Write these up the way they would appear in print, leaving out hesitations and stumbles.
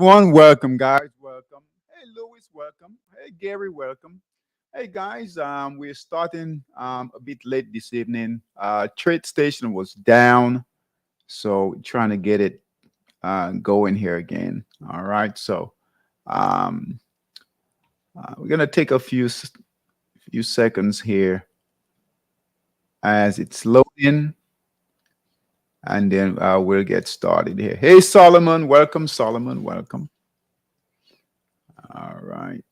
everyone. Welcome, guys. Welcome. Hey, Louis. Welcome. Hey, Gary. Welcome. Hey, guys. We're starting a bit late this evening. Trade station was down, so trying to get it going here again. All right. So um, we're gonna take a few seconds here as it's loading, and then we'll get started here. Hey, Solomon. Welcome, Solomon. Welcome. All right.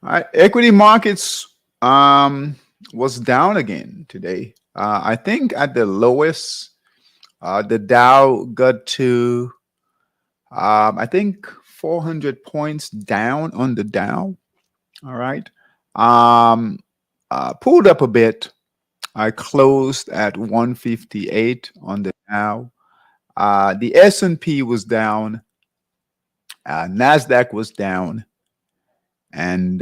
All right, equity markets was down again today. I think at the lowest, the Dow got to I think 400 points down on the Dow. All right, um, pulled up a bit. I closed at 158 on the Dow. The S&P was down. Nasdaq was down, and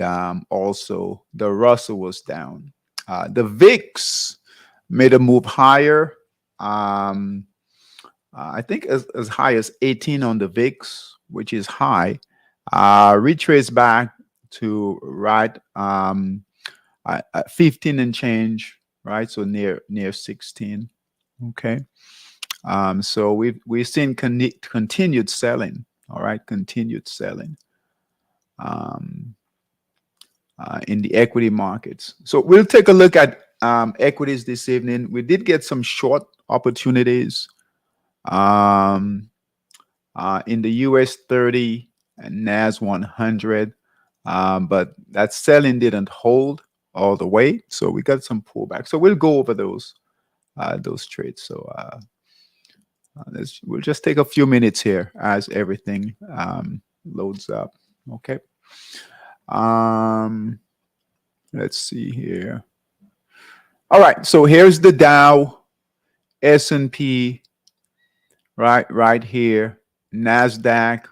also the Russell was down. The VIX made a move higher. Um, I think as high as 18 on the VIX, which is high. Retraced back to right at 15 and change, right? So near 16. Okay. So we've seen continued selling. All right, continued selling. Um, in the equity markets. So we'll take a look at equities this evening. We did get some short opportunities in the US 30 and NAS 100, but that selling didn't hold all the way. So we got some pullback. So we'll go over those trades. So we'll just take a few minutes here as everything loads up. Okay. Let's see here. All right, so here's the Dow, S&P, right here, Nasdaq,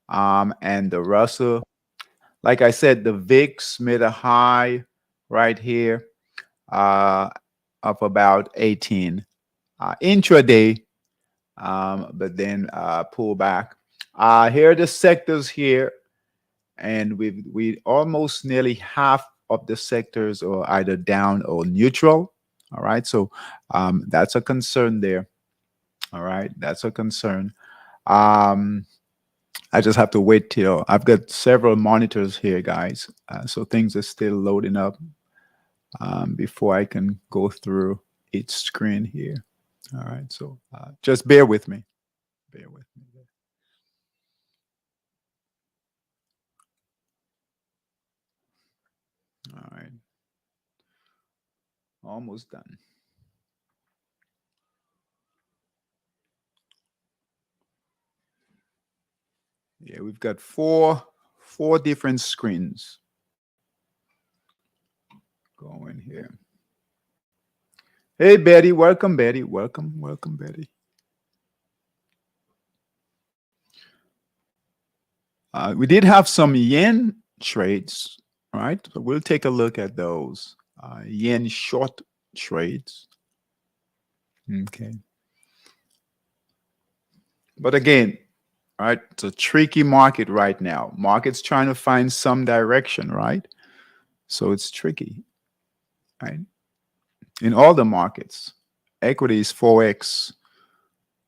and the Russell. Like I said, the VIX made a high right here of about 18 intraday, but then pull back. Here are the sectors here, and we almost nearly half of the sectors are either down or neutral. All right, so that's a concern there. All right, that's a concern. I just have to wait till I've got several monitors here, guys. So things are still loading up before I can go through each screen here. All right, so just bear with me. Bear with me. All right, almost done. Yeah, we've got four different screens going here. Hey, Betty, welcome, Betty. Welcome, Betty. We did have some yen trades, right? So we'll take a look at those yen short trades. Okay. But again, right, it's a tricky market right now. Market's trying to find some direction, right? So it's tricky, right? In all the markets, equities, Forex,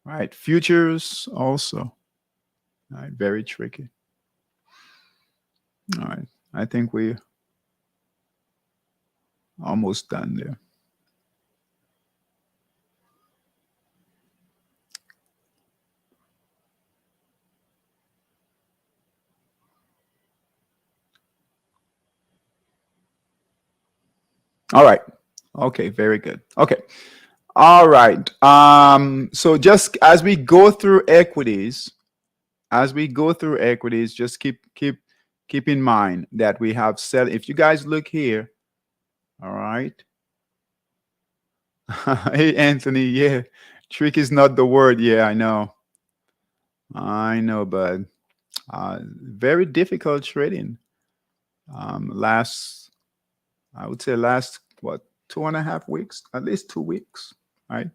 right? Futures also, right? Very tricky. All right. I think we're almost done there. All right. Okay, very good. Okay. All right. So just as we go through equities, just keep in mind that we have sell. If you guys look here, all right. Hey Anthony, yeah. Trick is not the word. Yeah, I know. But very difficult trading. I would say last what 2.5 weeks, at least 2 weeks. right?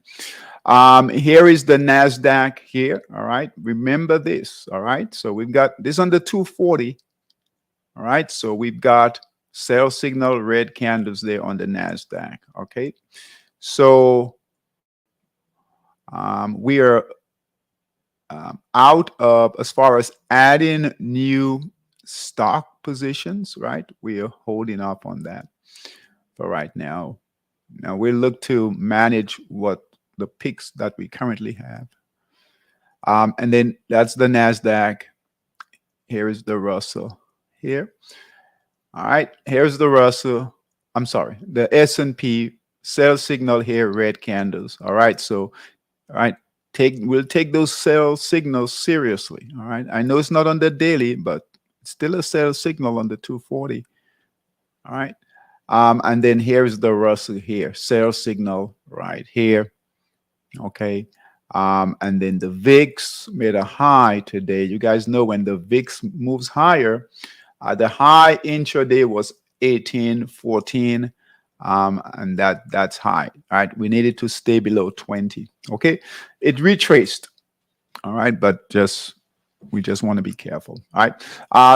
Here is the NASDAQ here, all right? Remember this, all right? So we've got this on the 240, all right? So we've got sell signal, red candles there on the NASDAQ, okay? So we are out of, as far as adding new stock positions, right? We are holding up on that for right now. Now we look to manage what the picks that we currently have. And then that's the NASDAQ. Here is the Russell here. All right, here's the Russell. I'm sorry, the S&P sell signal here, red candles. All right, so all right, we'll take those sell signals seriously. All right, I know it's not on the daily, but it's still a sell signal on the 240. All right, and then here's the Russell here, sell signal right here. Okay, and then the VIX made a high today. You guys know when the VIX moves higher, the high intraday was 1814, and that's high. All right, we needed to stay below 20. Okay, it retraced. All right, but we just want to be careful. All right,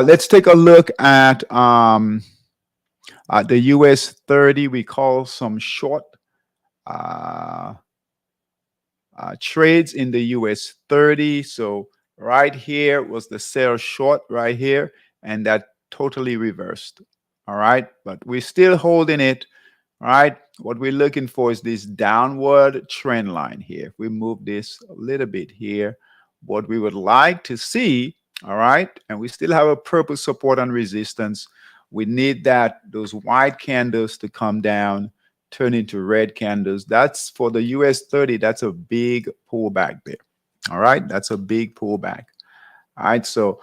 let's take a look at the US 30. We call some short trades in the US 30. So right here was the sell short right here, and that totally reversed. All right, but we're still holding it. All right, what we're looking for is this downward trend line here. If we move this a little bit here, what we would like to see, all right, and we still have a purple support and resistance. We need those white candles to come down, turn into red candles. That's for the US 30. That's a big pullback there. All right, that's a big pullback. All right, so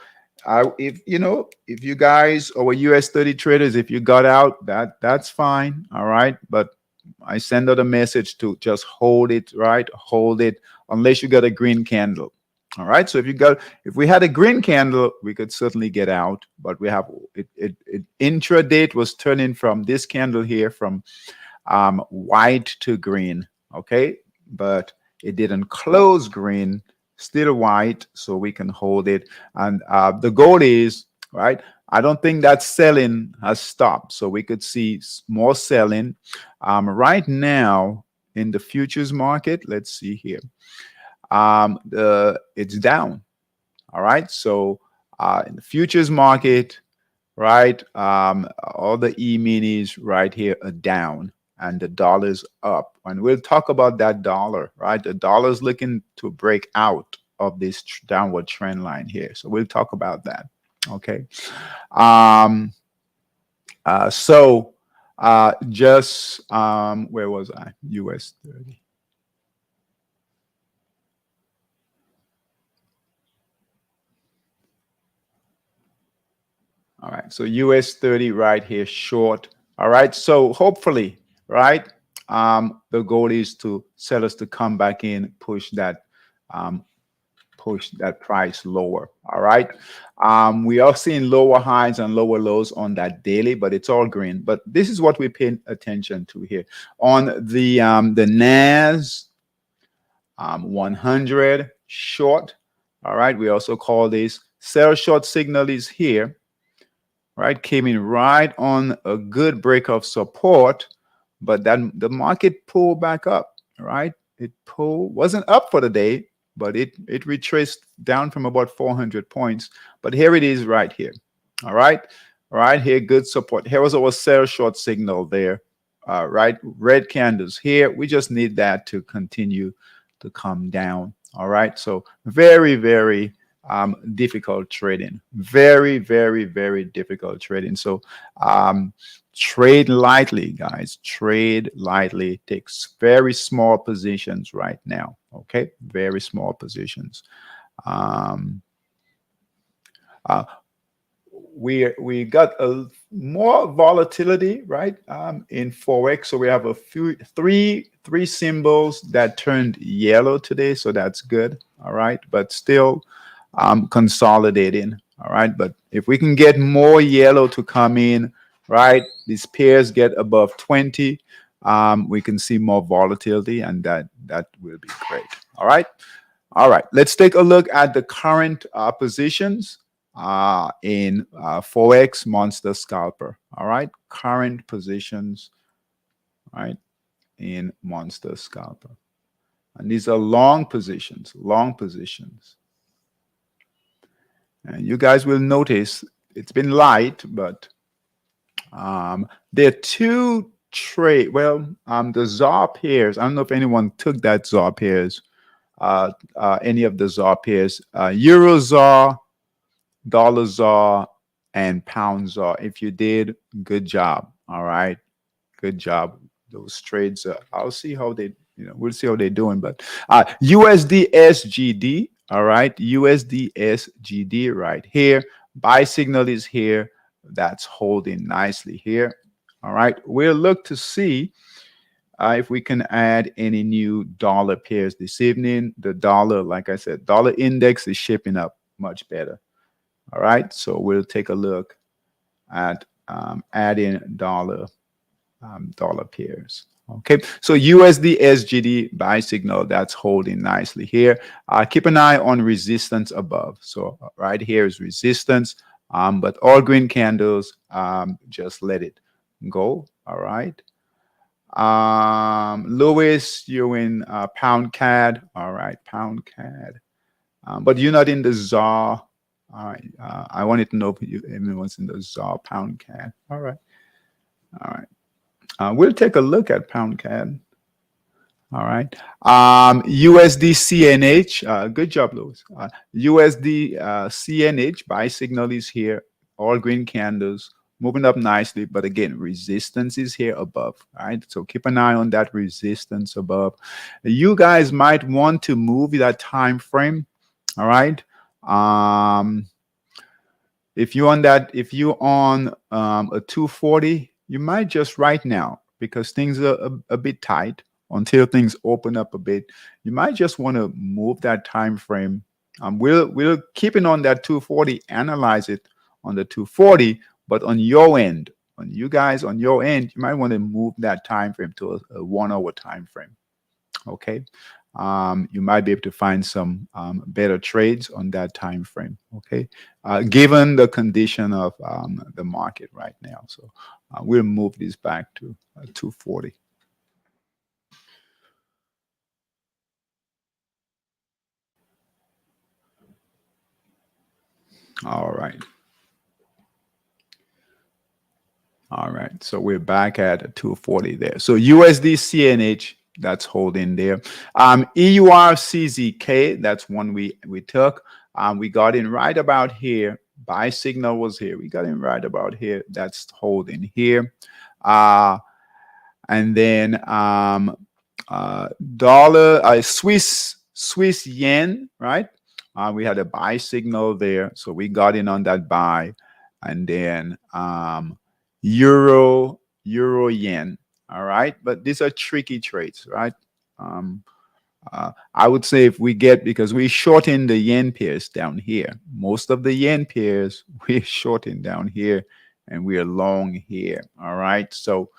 if you guys, our US 30 traders, if you got out, that's fine. All right, but I send out a message to just hold it, right? Hold it unless you got a green candle. All right, so if we had a green candle, we could certainly get out, but we have it intraday was turning from this candle here from white to green. Okay, but it didn't close green, still white, so we can hold it. And the goal is, right, I don't think that selling has stopped, so we could see more selling right now in the futures market. Let's see here. It's down. All right, so in the futures market, right, all the E-minis right here are down and the dollar's up. And we'll talk about that dollar, right? The dollar's looking to break out of this downward trend line here. So we'll talk about that. Okay. Where was I? US 30. All right, so US 30 right here, short. All right, so hopefully, right, the goal is to sellers to come back in, push that price lower. All right, we are seeing lower highs and lower lows on that daily, but it's all green. But this is what we're paying attention to here on the NAS 100 short. All right, we also call this sell short signal is here. Right, came in right on a good break of support, but then the market pulled back up. Right, wasn't up for the day, but it retraced down from about 400 points. But here it is right here. All right here, good support. Here was our sell short signal there. Right, red candles here. We just need that to continue to come down. All right, so very, very difficult trading. Very, very, very difficult trading. So trade lightly, guys. Trade lightly. Takes very small positions right now. Okay, very small positions. We got a more volatility, right, in Forex. So we have three symbols that turned yellow today, so that's good. All right, but still consolidating. All right, but if we can get more yellow to come in, right, these pairs get above 20, we can see more volatility, and that will be great. All right. All right. Let's take a look at the current positions in Forex Monster Scalper. All right. Current positions, right, in Monster Scalper. And these are long positions, long positions. And you guys will notice it's been light, but there are two trade. Well, the ZAR pairs. I don't know if anyone took that ZAR pairs. Any of the ZAR pairs. Euro ZAR, dollar ZAR, and pound ZAR. If you did, good job. All right, good job. Those trades. I'll see how they. We'll see how they're doing. But USD SGD. All right, USD SGD right here. Buy signal is here. That's holding nicely here. All right, we'll look to see if we can add any new dollar pairs this evening. The dollar, like I said, dollar index is shaping up much better. All right, so we'll take a look at adding dollar pairs. Okay, so USD SGD buy signal, that's holding nicely here. Keep an eye on resistance above. So right here is resistance, but all green candles, just let it go. All right. Lewis, you're in pound CAD. All right, pound CAD. But you're not in the ZAR. All right. I wanted to know if everyone's in the ZAR pound CAD. All right. All right. We'll take a look at pound CAD. All right. USD CNH. Good job, Lewis. USD CNH buy signal is here. All green candles moving up nicely, but again, resistance is here above. All right. So keep an eye on that resistance above. You guys might want to move that time frame. All right. If you're on a 240, you might just right now, because things are a bit tight until things open up a bit, you might just want to move that time frame. We'll keep it on that 240, analyze it on the 240, but on your end, on your end, you might want to move that time frame to a 1 hour time frame. Okay. You might be able to find some better trades on that time frame. Okay, given the condition of the market right now. So we'll move this back to 240. All right. All right. So we're back at 240 there. So USD CNH, that's holding there. EUR CZK, that's one we took. We got in right about here. Buy signal was here. We got in right about here. That's holding here. And then dollar, Swiss yen, right? We had a buy signal there. So we got in on that buy. And then euro yen. All right, but these are tricky trades, right? I would say if we get, because we shorten the yen pairs down here, most of the yen pairs we're shorting down here, and we're long here. All right, so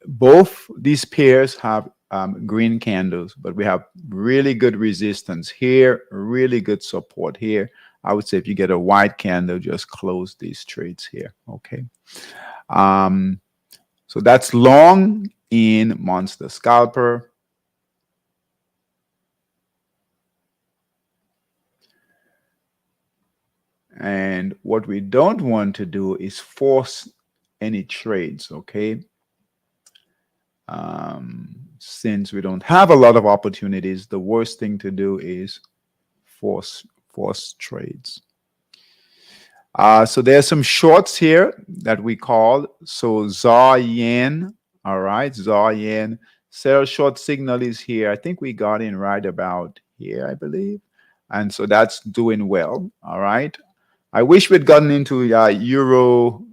both these pairs have green candles, but we have really good resistance here, really good support here. I would say if you get a white candle, just close these trades here. Okay. So that's long in Monster Scalper. And what we don't want to do is force any trades, okay? Since we don't have a lot of opportunities, the worst thing to do is force trades. So there's some shorts here that we call. So ZAR yen, all right, ZAR yen. Sell short signal is here. I think we got in right about here, I believe. And so that's doing well, all right. I wish we'd gotten into euro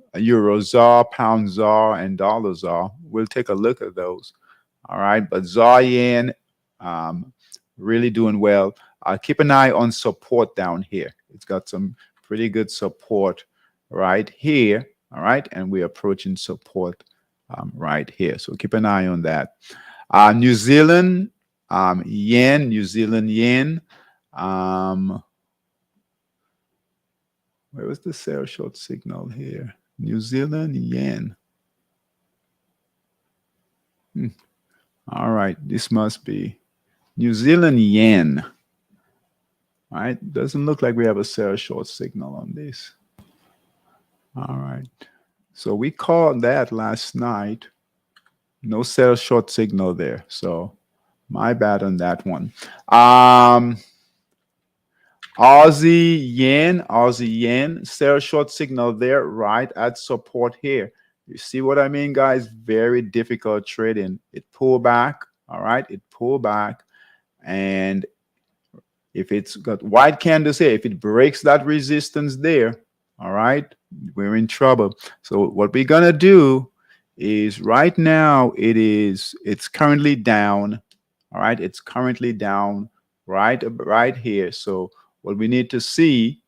ZAR, pound ZAR, and dollar ZAR. We'll take a look at those, all right. But ZAR yen, really doing well. Keep an eye on support down here. It's got some pretty good support right here. All right, and we're approaching support right here. So keep an eye on that. New Zealand yen, New Zealand yen. Where was the sell short signal here? New Zealand yen. All right, this must be New Zealand yen. All right, doesn't look like we have a sell short signal on this. All right, so we called that last night. No sell short signal there, so my bad on that one. Aussie yen, sell short signal there, right at support here. You see what I mean, guys? Very difficult trading. It pulled back, all right? It pulled back, and if it's got white candles here, if it breaks that resistance there, all right, we're in trouble. So what we're gonna do is right now it's currently down, all right? It's currently down right here. So what we need to see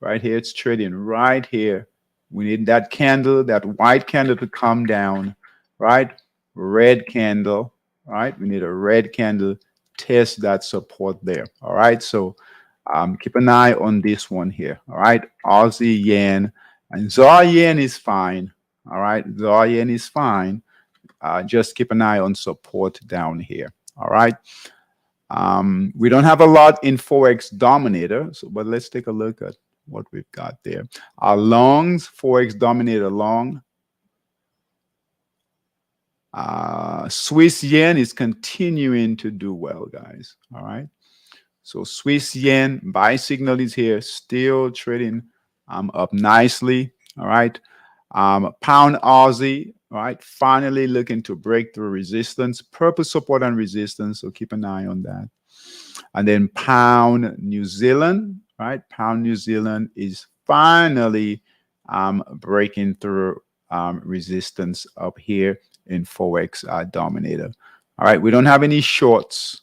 right here, it's trading right here. We need that candle, that white candle to come down, right? Red candle, right? We need a red candle, test that support there, all right? So keep an eye on this one here, all right? Aussie yen and ZAR yen is fine, all right? ZAR yen is fine. Just keep an eye on support down here, all right? We don't have a lot in Forex Dominator, but let's take a look at what we've got there. Our longs, Forex Dominator long. Swiss yen is continuing to do well, guys. All right. So Swiss yen buy signal is here, still trading up nicely. All right. Pound Aussie, all right, finally looking to break through resistance, purple support and resistance. So keep an eye on that. And then Pound New Zealand, right? Pound New Zealand is finally breaking through resistance up here in Forex Dominator. All right, we don't have any shorts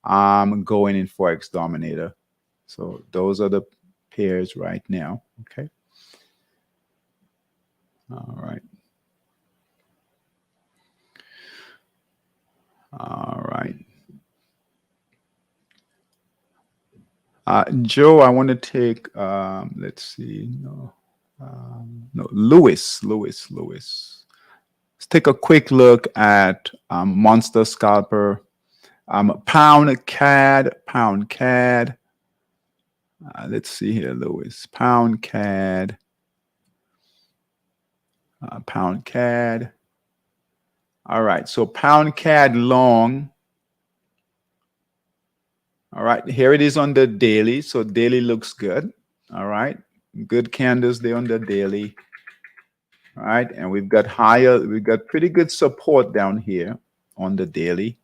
going in Forex Dominator. So those are the pairs right now. Okay. All right. All right. Joe, I want to take, let's see, no, Lewis. Let's take a quick look at Monster Scalper, Pound CAD. Let's see here, Lewis, Pound CAD. All right, so Pound CAD long. All right, here it is on the daily. So daily looks good. All right, good candles there on the daily. All right, and we've got pretty good support down here on the daily.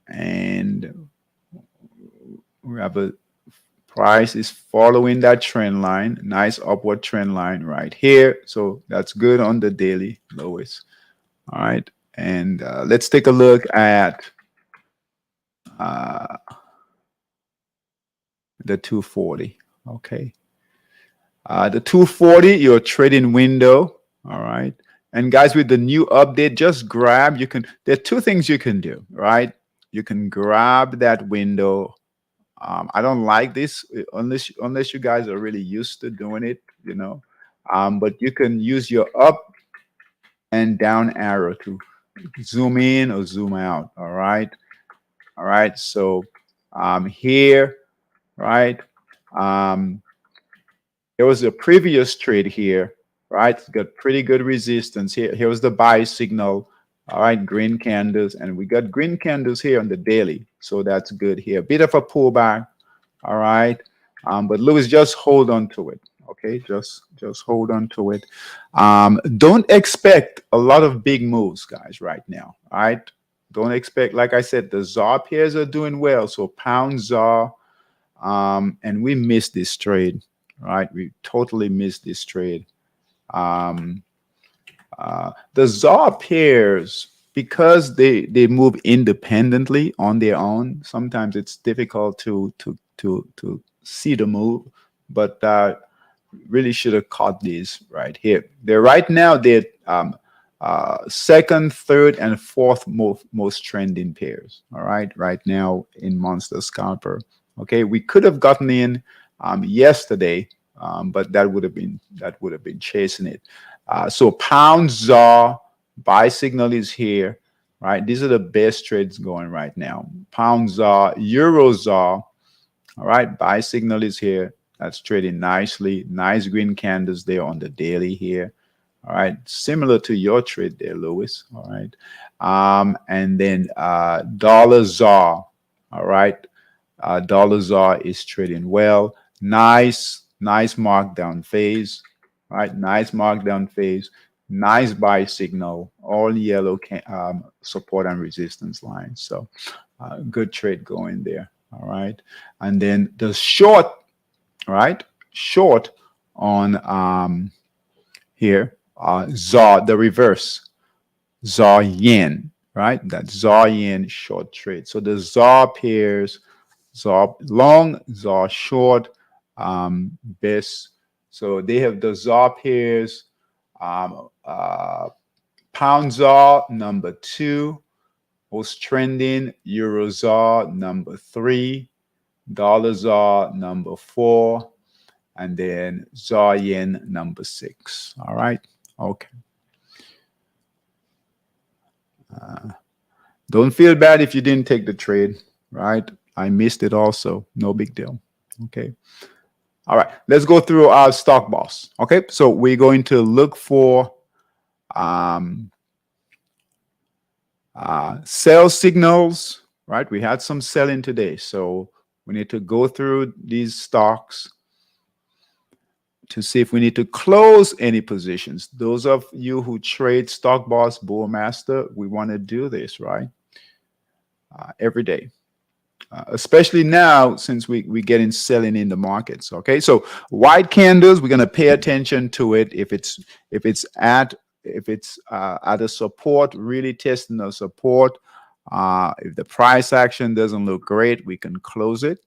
And we have a price is following that trend line, nice upward trend line right here. So that's good on the daily, Lois. All right, and let's take a look at the 240. Okay. The 240, your trading window. All right. And guys, with the new update, just grab, there are two things you can do, right? You can grab that window. I don't like this unless you guys are really used to doing it, you know. But you can use your up and down arrow to zoom in or zoom out. All right. All right. So here, right? There was a previous trade here, right? It's got pretty good resistance here. Here was the buy signal. All right, green candles, and we got green candles here on the daily, so that's good here. Bit of a pullback, all right. But Lewis, just hold on to it, okay? Just hold on to it. Don't expect a lot of big moves, guys, right now. All right, don't expect. Like I said, the ZAR pairs are doing well, so pound ZAR, and we missed this trade. Right, we totally missed this trade. The ZAR pairs, because they move independently on their own, sometimes it's difficult to see the move. But really should have caught these right here. They're right now, they're second, third, and fourth most trending pairs. All right, right now in Monster Scalper. Okay, we could have gotten in yesterday, but that would have been chasing it. So pound ZAR buy signal is here. Right, these are the best trades going right now. Pound ZAR, Euro ZAR. All right, buy signal is here. That's trading nicely. Nice green candles there on the daily here. All right, similar to your trade there, Lewis. All right, and then dollar ZAR. All right, dollar ZAR is trading well. Nice markdown phase. All right, nice markdown phase. Nice buy signal. All yellow support and resistance lines. So good trade going there. All right, and then the short. All right, short on here, ZAR, the reverse, ZAR yen, right? That ZAR yen short trade. So the ZAR pairs, ZAR long, ZAR short, best. So they have the ZAR pairs, pound ZAR number 2, most trending, Euro ZAR number 3, dollar ZAR number 4, and then ZAR yen number 6. All right. Okay. Don't feel bad if you didn't take the trade, right? I missed it also. No big deal. Okay. All right. Let's go through our stock boss. Okay. So we're going to look for sell signals, right? We had some selling today. So we need to go through these stocks to see if we need to close any positions. Those of you who trade Stock Boss, Bullmaster, we want to do this, right? Every day. Especially now since we getting selling in the markets. Okay, so white candles, we're gonna pay attention to it. If it's at a support, really testing the support. If the price action doesn't look great, we can close it.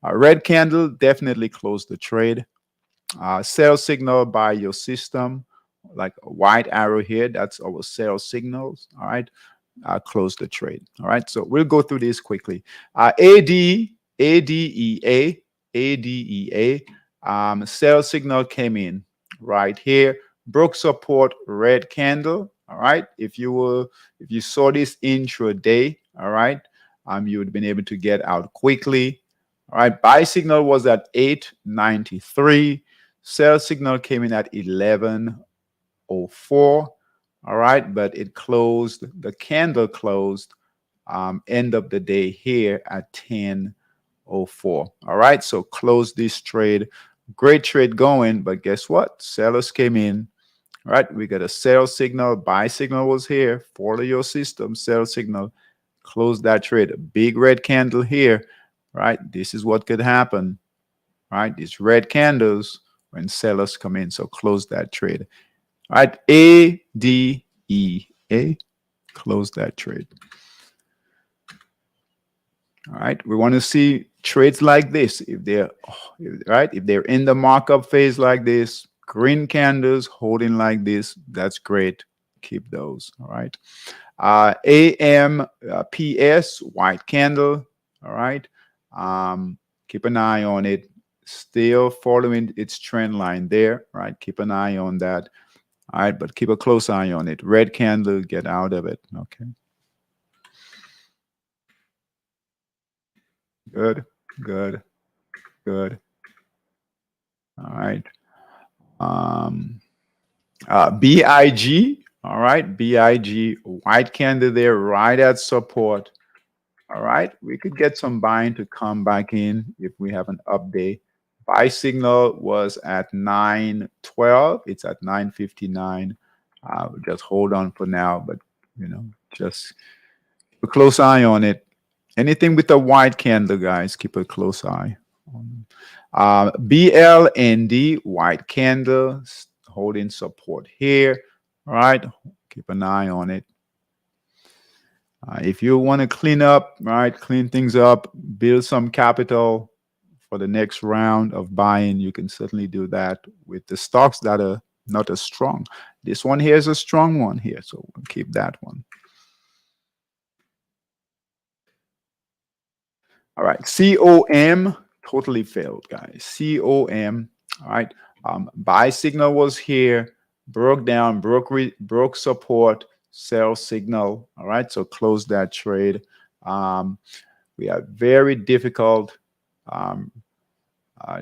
Red candle, definitely close the trade. Sell signal by your system, like a white arrow here, that's our sell signals. All right, close the trade. All right, so we'll go through this quickly. ADEA, sell signal came in right here, broke support, red candle. All right, if you saw this intraday, all right, you would have been able to get out quickly. All right, buy signal was at 893. Sell signal came in at 1104. All right, but it closed, the candle closed end of the day here at 1004. All right, so close this trade. Great trade going, but guess what? Sellers came in. All right, we got a sell signal, buy signal was here. Follow your system, sell signal, close that trade. A big red candle here. Right, this is what could happen. Right, these red candles when sellers come in. So close that trade. All right, ADEA, close that trade. All right, we want to see trades like this. If they're if they're in the markup phase like this, green candles holding like this, that's great. Keep those. All right. AMPS, white candle. All right. Keep an eye on it. Still following its trend line there. Right. Keep an eye on that. All right, but keep a close eye on it. Red candle, get out of it. Okay. Good. All right. BIG. All right. BIG, white candle there, right at support. All right. We could get some buying to come back in if we have an update. Buy signal was at 912. It's at 959. Just hold on for now, but just keep a close eye on it. Anything with a white candle, guys, keep a close eye on. BLND, white candle, holding support here. All right, keep an eye on it. If you want to clean up, right, clean things up, build some capital for the next round of buying, you can certainly do that with the stocks that are not as strong. This one here is a strong one here, so we'll keep that one. All right, COM totally failed, guys. COM, all right. Buy signal was here, broke down, broke support, sell signal. All right, so close that trade. We are very difficult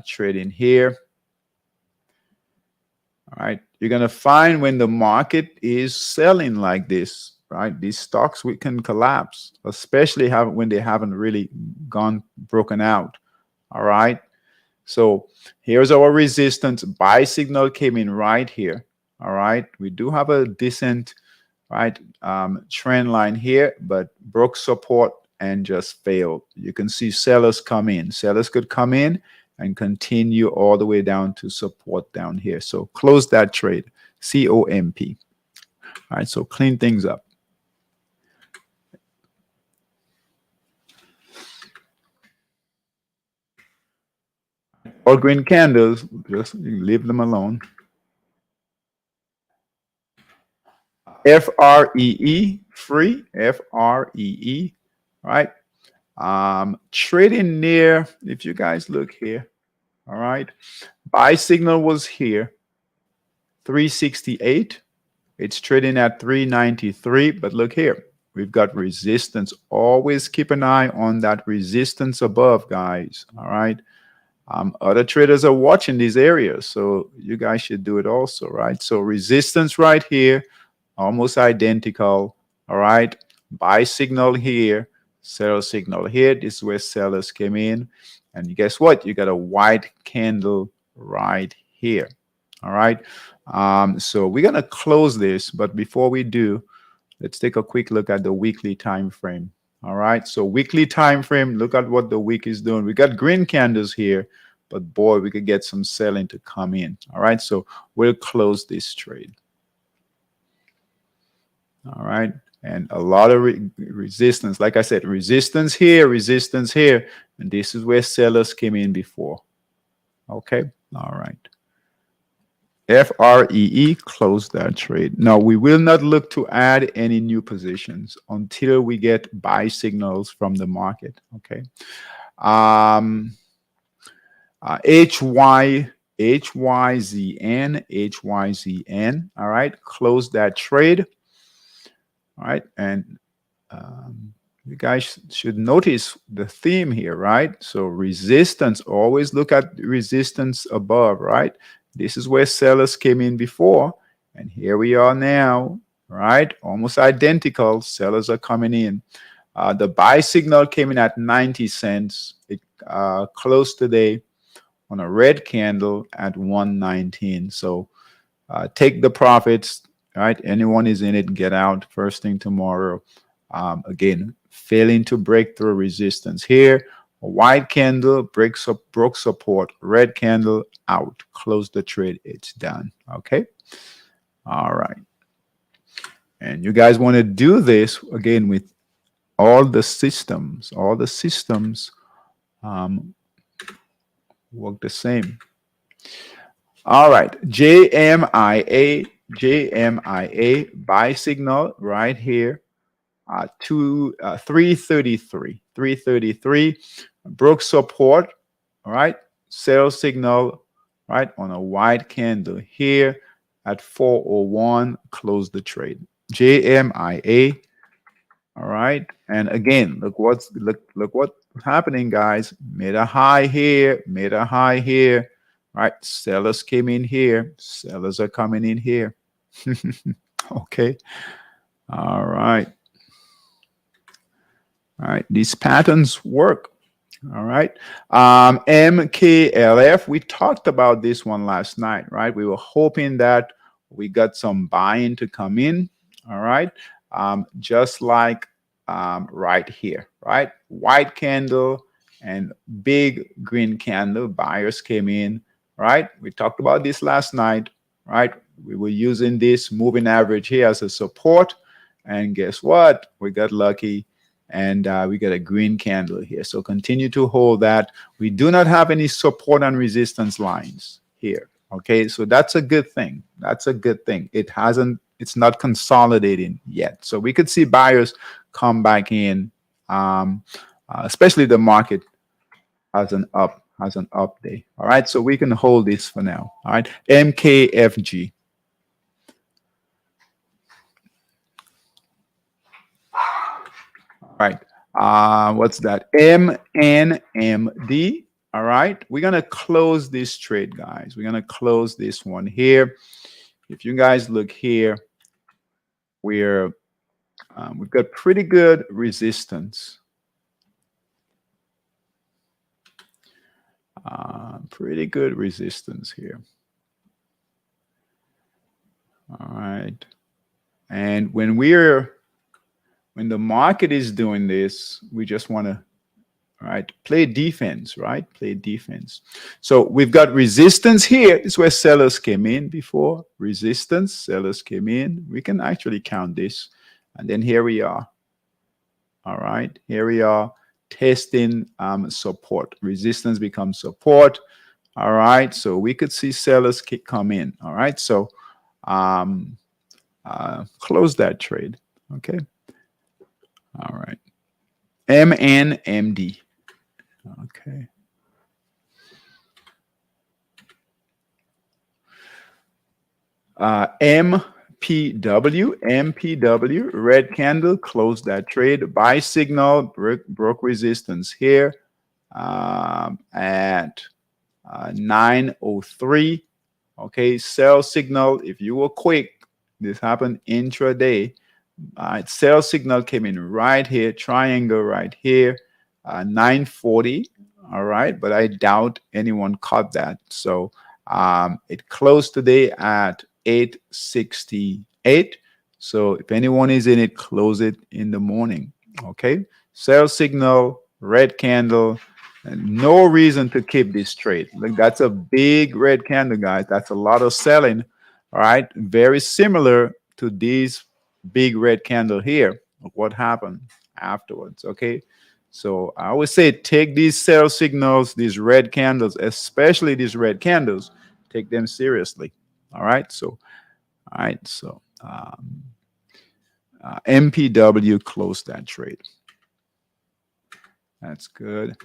trading here. All right, you're gonna find when the market is selling like this, right? These stocks we can collapse, especially when they haven't really broken out. All right, so here's our resistance. Buy signal came in right here. All right, we do have a decent trend line here, but broke support and just failed. You can see sellers come in. Sellers could come in and continue all the way down to support down here. So close that trade, COMP. All right, so clean things up. All green candles, just leave them alone. FREE, free, FREE, right? Trading near, if you guys look here, all right, buy signal was here, 368. It's trading at 393, but look here, we've got resistance. Always keep an eye on that resistance above, guys, all right? Other traders are watching these areas, so you guys should do it also, right? So resistance right here, almost identical, all right? Buy signal here, sell signal here. This is where sellers came in. And guess what? You got a white candle right here, all right? So we're going to close this, but before we do, let's take a quick look at the weekly time frame. All right, so weekly time frame, look at what the week is doing. We got green candles here, but boy, we could get some selling to come in. All right, so we'll close this trade. All right, and a lot of resistance. Like I said, resistance here, and this is where sellers came in before. Okay, all right. FREE, close that trade. Now, we will not look to add any new positions until we get buy signals from the market, okay? HYZN, all right? Close that trade, all right? And you guys should notice the theme here, right? So resistance, always look at resistance above, right? This is where sellers came in before, and here we are now, right? Almost identical. Sellers are coming in. The buy signal came in at 90 cents. It closed today on a red candle at 119. So take the profits, right? Anyone is in it, get out first thing tomorrow. Again, failing to break through resistance here. A white candle broke support, red candle out, close the trade, it's done. Okay, all right. And you guys want to do this again with all the systems. All the systems work the same. All right, JMIA buy signal right here. 333 broke support, all right, sell signal right on a white candle here at 401, close the trade. JMIA, all right, and again, look what's happening, guys. Made a high here, right? Sellers came in here, sellers are coming in here. Okay, all right. All right, these patterns work. All right. MKLF, we talked about this one last night, right? We were hoping that we got some buying to come in. All right. Just like right here, right? White candle and big green candle, buyers came in, right? We talked about this last night, right? We were using this moving average here as a support. And guess what? We got lucky. and we got a green candle here. So continue to hold that. We do not have any support and resistance lines here. Okay, so that's a good thing. That's a good thing. It's not consolidating yet. So we could see buyers come back in, especially the market has an up day. All right, so we can hold this for now. All right, MKFG. All right, what's that? MNMD. All right, we're gonna close this trade, guys. We're gonna close this one here. If you guys look here, we've got pretty good resistance. Pretty good resistance here. All right, and when the market is doing this, we just want to, right, play defense, right? Play defense. So we've got resistance here. This is where sellers came in before. Resistance, sellers came in. We can actually count this. And then here we are. All right, here we are testing support. Resistance becomes support. All right, so we could see sellers come in. All right, so close that trade. Okay. All right. MNMD. Okay. MPW, red candle, close that trade. Buy signal, broke resistance here at 903. Okay, sell signal. If you were quick, this happened intraday. Sell signal came in right here, triangle right here, 940. All right, but I doubt anyone caught that. So it closed today at 868. So if anyone is in it, close it in the morning. Okay, sell signal, red candle, and no reason to keep this trade. Look, that's a big red candle, guys. That's a lot of selling. All right, very similar to these big red candle here. What happened afterwards? Okay, so I would say take these sell signals, these red candles, especially these red candles, take them seriously. All right, so MPW closed that trade. That's good.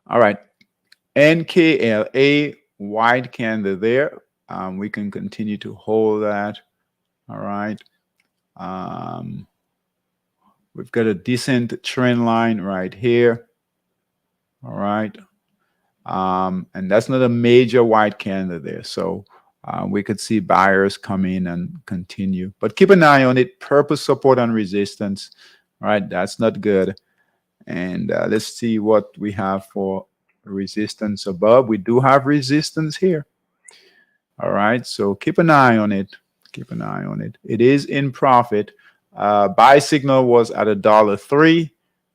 All right, NKLA, white candle there. We can continue to hold that. All right. We've got a decent trend line right here. All right. And that's not a major white candle there. So we could see buyers come in and continue. But keep an eye on it. Purpose support and resistance. All right. That's not good. And let's see what we have for resistance above. We do have resistance here. All right. So keep an eye on it. Keep an eye on it. It is in profit. Buy signal was at $1.03,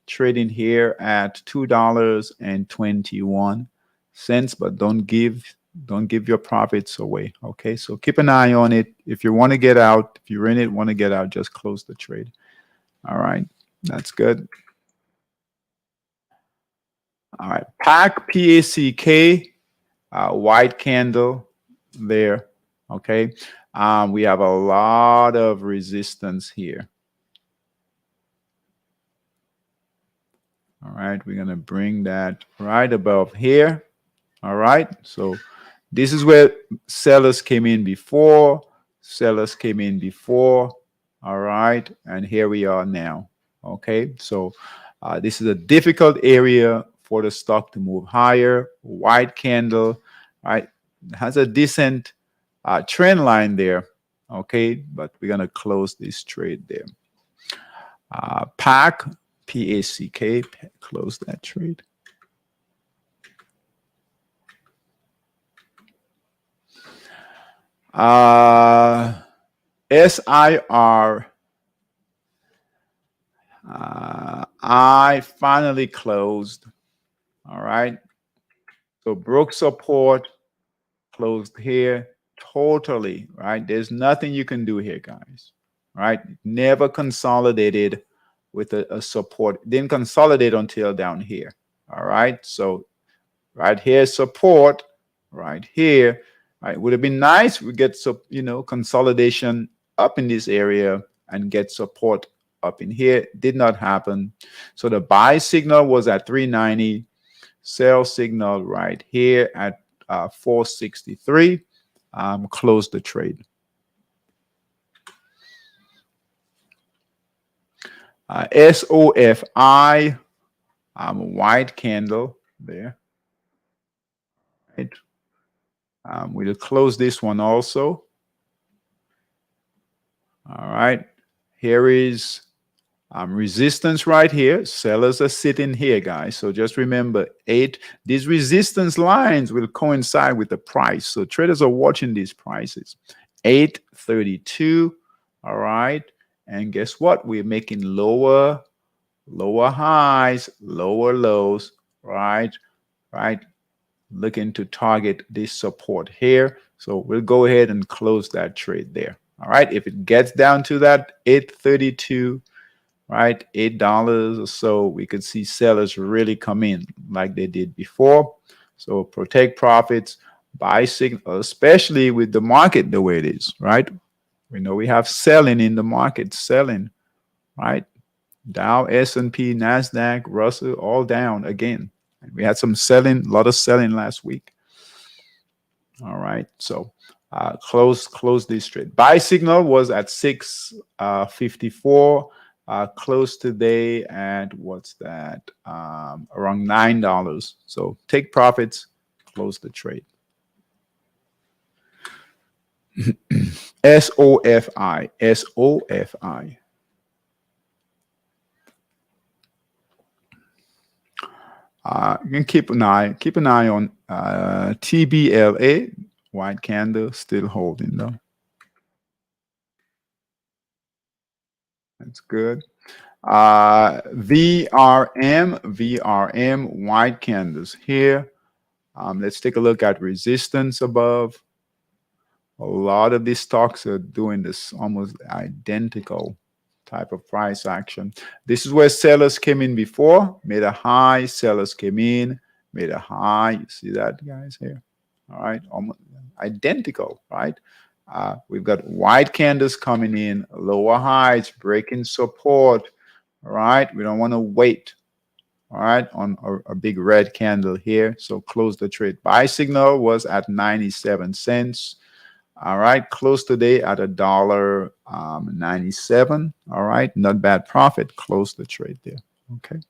trading here at $2.21. But don't give your profits away. Okay, so keep an eye on it. If you want to get out, if you're in it, want to get out, just close the trade. All right, that's good. All right, PACK, white candle there. Okay, we have a lot of resistance here. All right, we're gonna bring that right above here. All right, so this is where sellers came in before. Sellers came in before. All right, and here we are now. Okay, so this is a difficult area for the stock to move higher. White candle, right? It has a decent trend line there. Okay, but we're gonna close this trade there. PACK, close that trade. SIR, I finally closed. All right. So broke support, closed here totally, right? There's nothing you can do here, guys, right? Never consolidated with a support. Didn't consolidate until down here. All right. So right here, support, right here. Right. Would have been nice we get some, consolidation up in this area and get support up in here. Did not happen. So the buy signal was at 390, sell signal right here at 463. Close the trade. SOFI, white candle there. Right. We'll close this one also. All right. Here is resistance right here. Sellers are sitting here, guys. So just remember, these resistance lines will coincide with the price. So traders are watching these prices. 832. All right. And guess what? We're making lower highs, lower lows, right? Right. Looking to target this support here. So we'll go ahead and close that trade there. All right. If it gets down to that 832, right, $8 or so, we could see sellers really come in like they did before. So protect profits, buy signal, especially with the market the way it is, right? We know we have selling in the market, selling, right? Dow, S&P, NASDAQ, Russell, all down again. We had some selling, a lot of selling last week. All right, so close this trade. Buy signal was at 654. Close today at what's that? Around $9. So take profits, close the trade. SOFI. You can keep an eye on TBLA, white candle, still holding though. That's good. VRM, white candles here. Let's take a look at resistance above. A lot of these stocks are doing this almost identical type of price action. This is where sellers came in before, made a high, sellers came in, made a high. You see that, guys, here? All right, almost identical, right? We've got white candles coming in, lower highs, breaking support, all right? We don't want to wait, all right, on a big red candle here. So close the trade. Buy signal was at 97 cents. All right, close today at $1.97. All right, not bad profit. Close the trade there. Okay.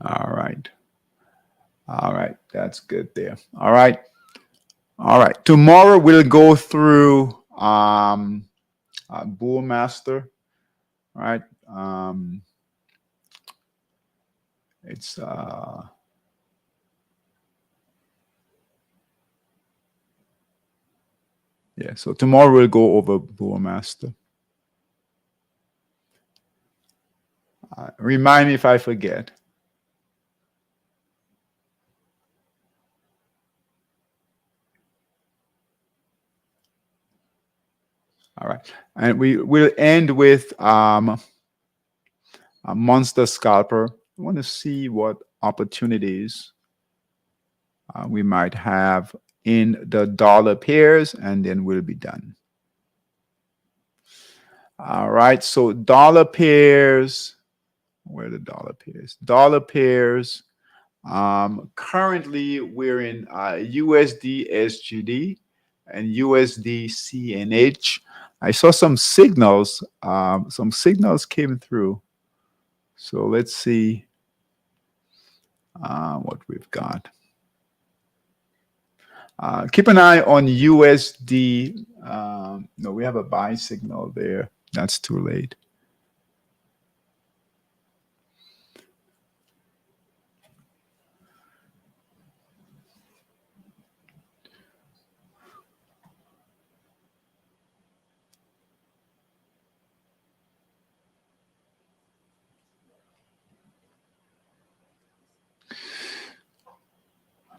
All right. All right, that's good there. All right. All right. Tomorrow we'll go through Bull Master. All right. It's yeah, so tomorrow we'll go over Bull Master. Remind me if I forget. All right. And we will end with a monster scalper. I want to see what opportunities we might have in the dollar pairs, and then we'll be done. All right. So dollar pairs, where are the dollar pairs? Dollar pairs. Currently, we're in USD SGD and USD CNH. I saw some signals. Some signals came through. So let's see what we've got. Keep an eye on USD. No, we have a buy signal there. That's too late.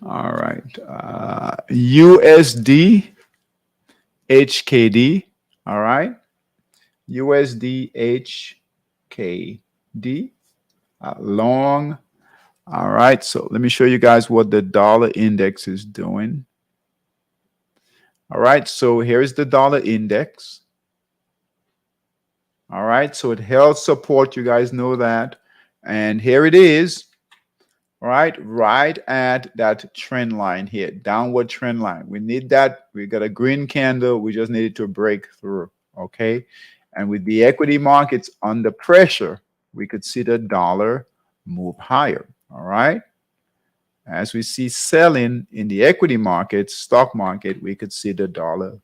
All right. USD HKD. All right. USD HKD. Long. All right. So let me show you guys what the dollar index is doing. All right. So here's the dollar index. All right. So it held support. You guys know that. And here it is. Right at that trend line here, downward trend line. We need that. We got a green candle. We just needed to break through. Okay. And with the equity markets under pressure, we could see the dollar move higher. All right. As we see selling in the equity market, stock market, we could see the dollar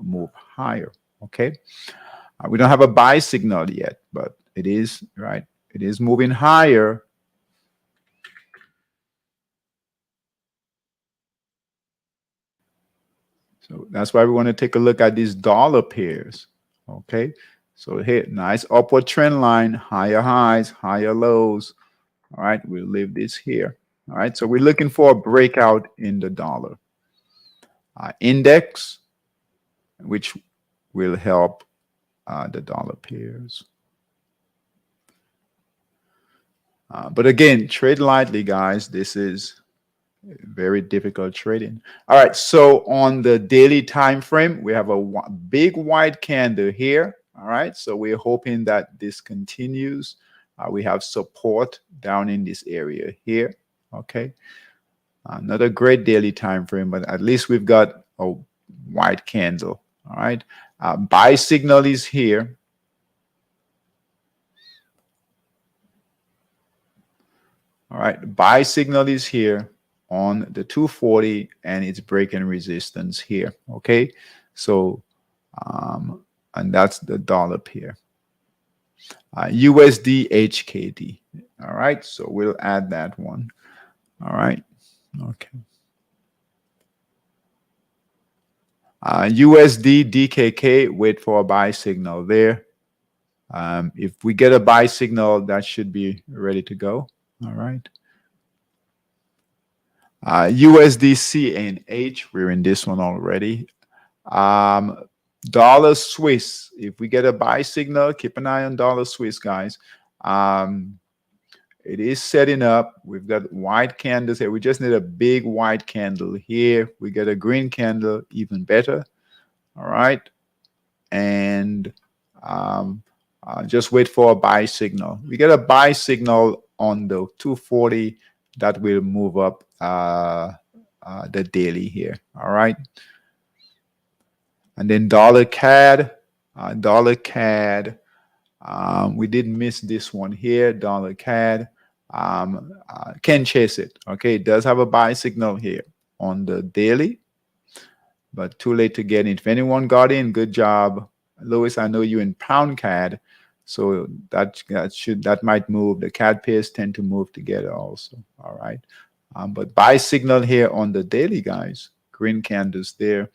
move higher. Okay. We don't have a buy signal yet, but it is right. It is moving higher. So that's why we want to take a look at these dollar pairs. Okay. So here, nice upward trend line, higher highs, higher lows. All right. We'll leave this here. All right. So we're looking for a breakout in the dollar index, which will help the dollar pairs. But again, trade lightly, guys. This is very difficult trading. All right, so on the daily time frame, we have a big white candle here. All right, so we're hoping that this continues. We have support down in this area here. Okay, not a great daily time frame, but at least we've got a white candle. All right, buy signal is here. All right, buy signal is here on the 240 and it's breaking resistance here. Okay, so and that's the dollar pair. USD HKD. All right, so we'll add that one. All right, okay. USD DKK, wait for a buy signal there. If we get a buy signal, that should be ready to go. All right. USD CNH, we're in this one already. Dollar Swiss, if we get a buy signal, keep an eye on dollar Swiss, guys. It is setting up. We've got white candles here. We just need a big white candle here. We get a green candle, even better. All right. And just wait for a buy signal. We get a buy signal on the 240 that will move up the daily here. All right. And then dollar CAD, we did miss this one here. Dollar CAD can chase it. Okay, it does have a buy signal here on the daily, but too late to get in. If anyone got in, good job, Louis. I know you in pound CAD, so that might move. The CAD pairs tend to move together also. All right, but buy signal here on the daily, guys. Green candles there.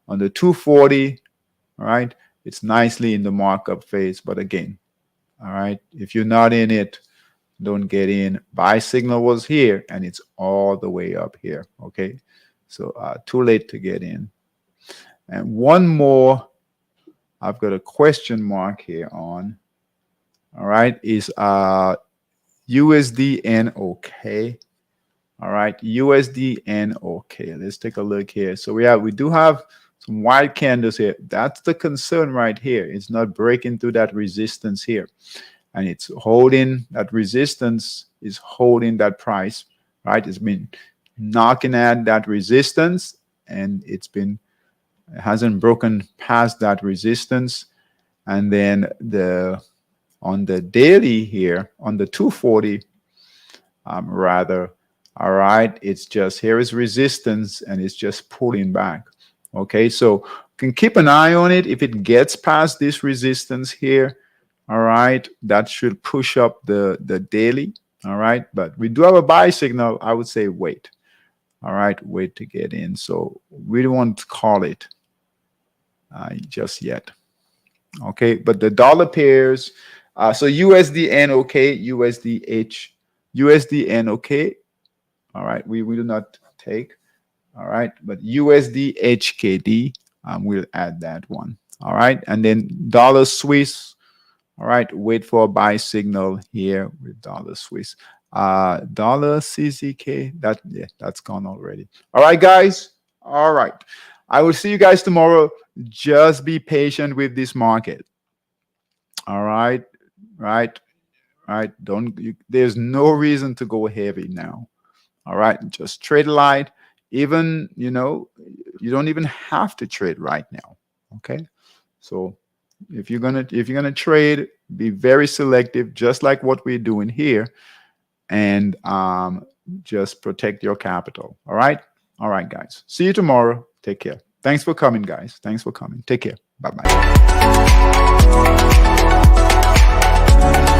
On the 240, all right, it's nicely in the markup phase. But again, all right, if you're not in it, don't get in. Buy signal was here, and it's all the way up here, okay? So too late to get in. And one more, I've got a question mark here on, all right, is USD NOK. All right, USD NOK. Let's take a look here. So we do have some white candles here. That's the concern right here. It's not breaking through that resistance here. And it's holding that resistance, is holding that price, right? It's been knocking at that resistance, and it hasn't broken past that resistance. And then on the daily here, on the 240, rather, all right, it's just, here is resistance, and it's just pulling back. Okay, so you can keep an eye on it. If it gets past this resistance here, all right, that should push up the daily. All right, but we do have a buy signal. I would say wait. All right, wait to get in. So we don't want to call it just yet. Okay, but the dollar pairs, so USD NOK, USD NOK. All right, we do not take. All right, but USD HKD, we'll add that one. All right, and then dollar Swiss. All right, wait for a buy signal here with dollar Swiss. Dollar CZK, that's gone already. All right, guys. All right, I will see you guys tomorrow. Just be patient with this market. All right, right, right. There's no reason to go heavy now. All right, just trade light. Even, you don't even have to trade right now. Okay, so if you're gonna trade, be very selective, just like what we're doing here, and just protect your capital. All right, guys. See you tomorrow. Take care. Thanks for coming, guys. Thanks for coming. Take care. Bye bye.